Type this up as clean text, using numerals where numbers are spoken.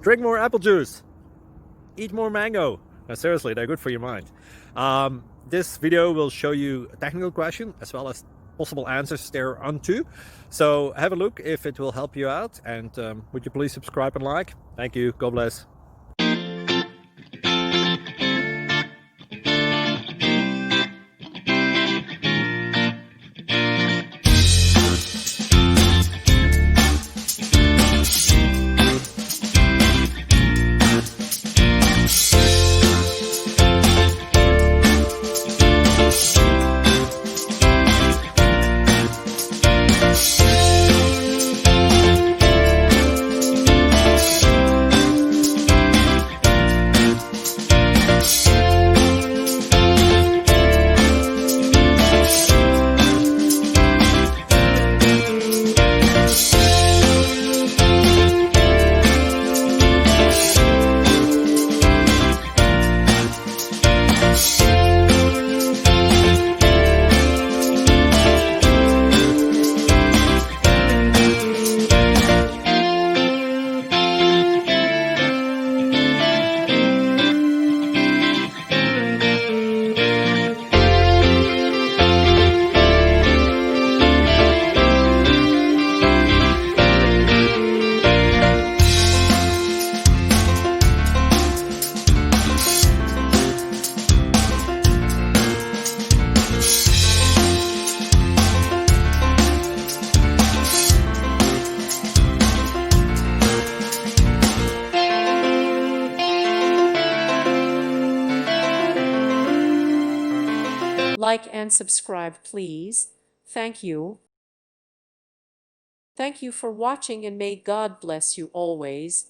drink more apple juice, eat more mango. No, seriously, they're good for your mind. This video will show you a technical question as well as possible answers thereunto. So have a look if it will help you out, and would you please subscribe and like? Thank you. God bless. Like and subscribe, please. Thank you. Thank you for watching, and may God bless you always.